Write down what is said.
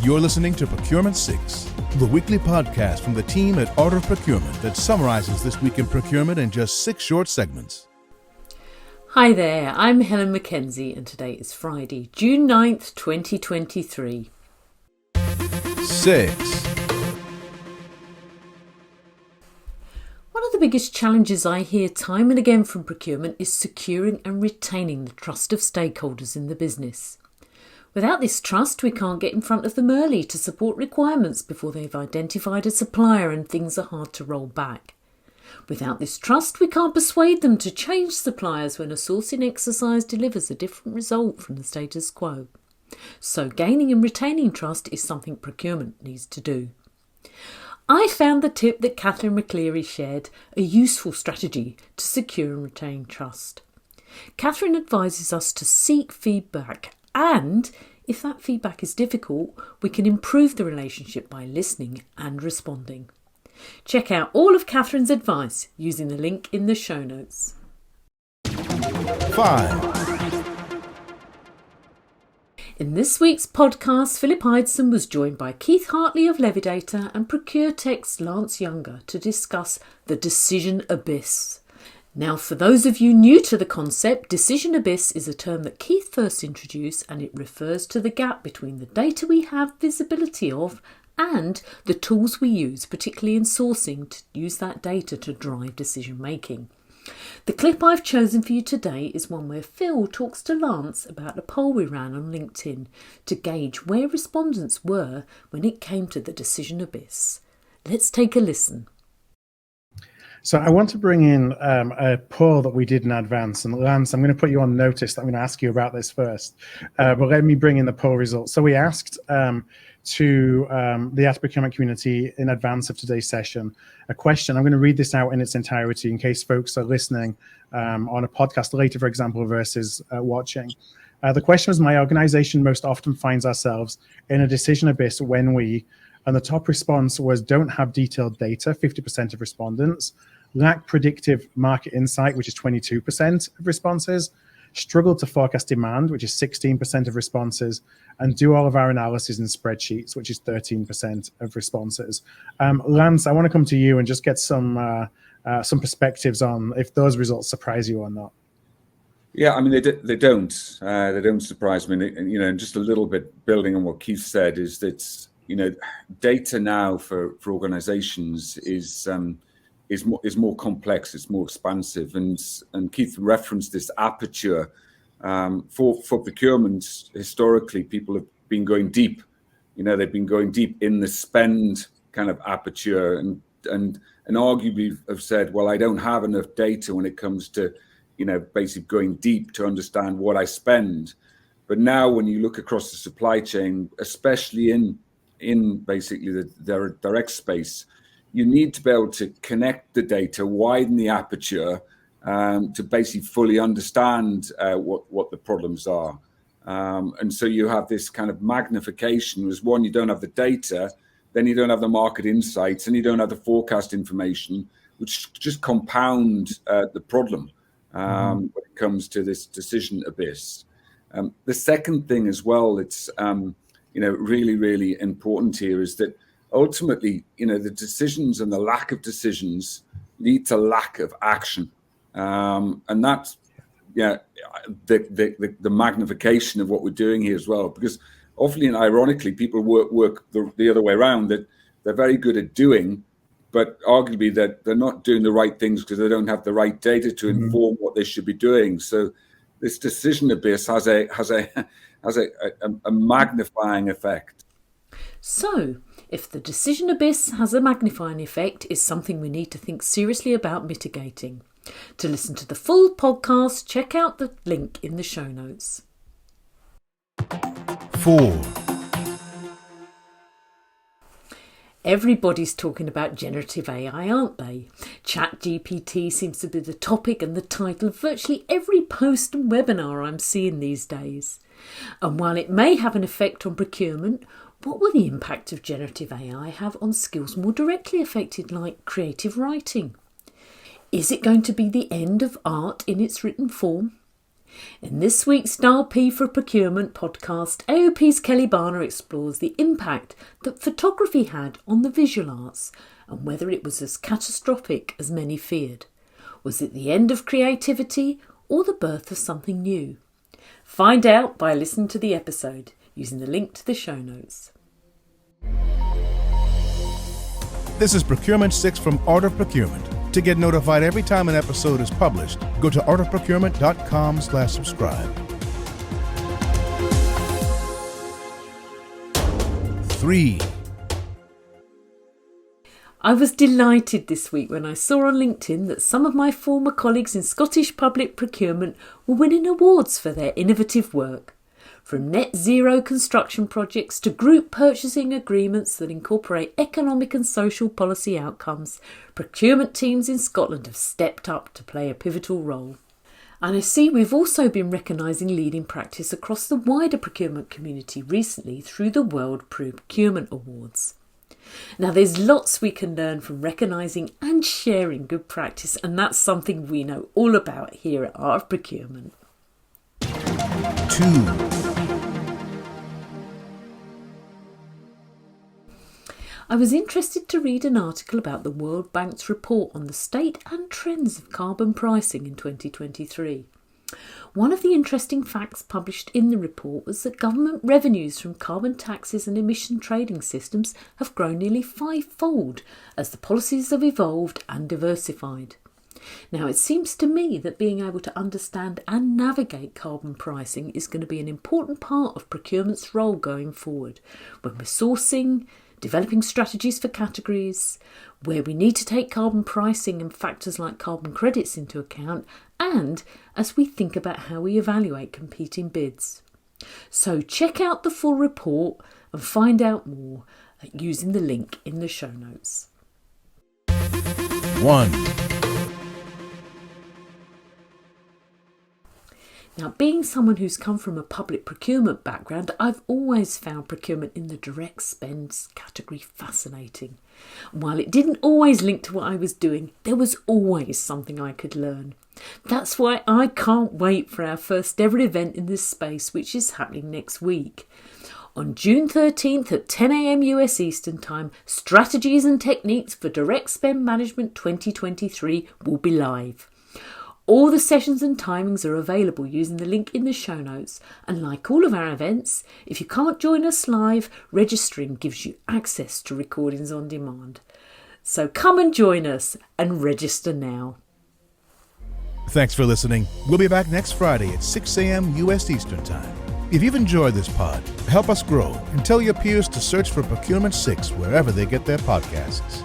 You're listening to Procurement 6, the weekly podcast from the team at Art of Procurement that summarizes this week in procurement in just 6 short segments. Hi there, I'm Helen Mackenzie and today is Friday, June 9th, 2023. 6. One of the biggest challenges I hear time and again from procurement is securing and retaining the trust of stakeholders in the business. Without this trust, we can't get in front of them early to support requirements before they've identified a supplier and things are hard to roll back. Without this trust, we can't persuade them to change suppliers when a sourcing exercise delivers a different result from the status quo. So gaining and retaining trust is something procurement needs to do. I found the tip that Catherine McCleary shared a useful strategy to secure and retain trust. Catherine advises us to seek feedback and, if that feedback is difficult, we can improve the relationship by listening and responding. Check out all of Catherine's advice using the link in the show notes. 5. In this week's podcast, Philip Ideson was joined by Keith Hartley of Levidata and ProcureTech's Lance Younger to discuss the decision abyss. Now, for those of you new to the concept, decision abyss is a term that Keith first introduced, and it refers to the gap between the data we have visibility of and the tools we use, particularly in sourcing, to use that data to drive decision making. The clip I've chosen for you today is one where Phil talks to Lance about a poll we ran on LinkedIn to gauge where respondents were when it came to the decision abyss. Let's take a listen. So I want to bring in a poll that we did in advance. And Lance, I'm going to put you on notice. I'm going to ask you about this first. But let me bring in the poll results. So we asked to the Art of Procurement community in advance of today's session a question. I'm going to read this out in its entirety in case folks are listening on a podcast later, for example, versus watching. The question was, my organization most often finds ourselves in a decision abyss when we, and the top response was don't have detailed data, 50% of respondents, lack predictive market insight, which is 22% of responses, struggle to forecast demand, which is 16% of responses, and do all of our analysis in spreadsheets, which is 13% of responses. Lance, I want to come to you and just get some perspectives on if those results surprise you or not. Yeah, I mean, they don't surprise me. And just a little bit building on what Keith said is that, data now for organizations is more complex, it's more expansive, and Keith referenced this aperture. For procurement, historically, people have been going deep. They've been going deep in the spend kind of aperture, and arguably have said, well, I don't have enough data when it comes to, basically going deep to understand what I spend. But now, when you look across the supply chain, especially in basically the direct space, you need to be able to connect the data, widen the aperture, to basically fully understand what the problems are. And so you have this kind of magnification. As one, you don't have the data, then you don't have the market insights, and you don't have the forecast information, which just compound the problem when it comes to this decision abyss. The second thing as well, it's really, really important here is that ultimately, the decisions and the lack of decisions lead to lack of action. And that's, the magnification of what we're doing here as well, because often and ironically, people work the other way around, that they're very good at doing, but arguably that they're not doing the right things because they don't have the right data to inform what they should be doing. So this decision abyss has a magnifying effect. So, if the decision abyss has a magnifying effect, is something we need to think seriously about mitigating. To listen to the full podcast, check out the link in the show notes. 4. Everybody's talking about generative AI, aren't they? ChatGPT seems to be the topic and the title of virtually every post and webinar I'm seeing these days. And while it may have an effect on procurement, what will the impact of generative AI have on skills more directly affected, like creative writing? Is it going to be the end of art in its written form? In this week's Dial P for Procurement podcast, AOP's Kelly Barner explores the impact that photography had on the visual arts and whether it was as catastrophic as many feared. Was it the end of creativity or the birth of something new? Find out by listening to the episode using the link to the show notes. This is Procurement 6 from Art of Procurement. To get notified every time an episode is published, go to artofprocurement.com/subscribe. 3. I was delighted this week when I saw on LinkedIn that some of my former colleagues in Scottish public procurement were winning awards for their innovative work. From net zero construction projects to group purchasing agreements that incorporate economic and social policy outcomes, procurement teams in Scotland have stepped up to play a pivotal role. And I see we've also been recognising leading practice across the wider procurement community recently through the World Procurement Awards. Now, there's lots we can learn from recognising and sharing good practice, and that's something we know all about here at Art of Procurement. 2. I was interested to read an article about the World Bank's report on the state and trends of carbon pricing in 2023. One of the interesting facts published in the report was that government revenues from carbon taxes and emission trading systems have grown nearly fivefold as the policies have evolved and diversified. Now, it seems to me that being able to understand and navigate carbon pricing is going to be an important part of procurement's role going forward when we're sourcing, developing strategies for categories, where we need to take carbon pricing and factors like carbon credits into account, and as we think about how we evaluate competing bids. So check out the full report and find out more using the link in the show notes. 1. Now, being someone who's come from a public procurement background, I've always found procurement in the direct spends category fascinating. While it didn't always link to what I was doing, there was always something I could learn. That's why I can't wait for our first ever event in this space, which is happening next week. On June 13th at 10 a.m. US Eastern Time, Strategies and Techniques for Direct Spend Management 2023 will be live. All the sessions and timings are available using the link in the show notes. And like all of our events, if you can't join us live, registering gives you access to recordings on demand. So come and join us and register now. Thanks for listening. We'll be back next Friday at 6 a.m. US Eastern Time. If you've enjoyed this pod, help us grow and tell your peers to search for Procurement 6 wherever they get their podcasts.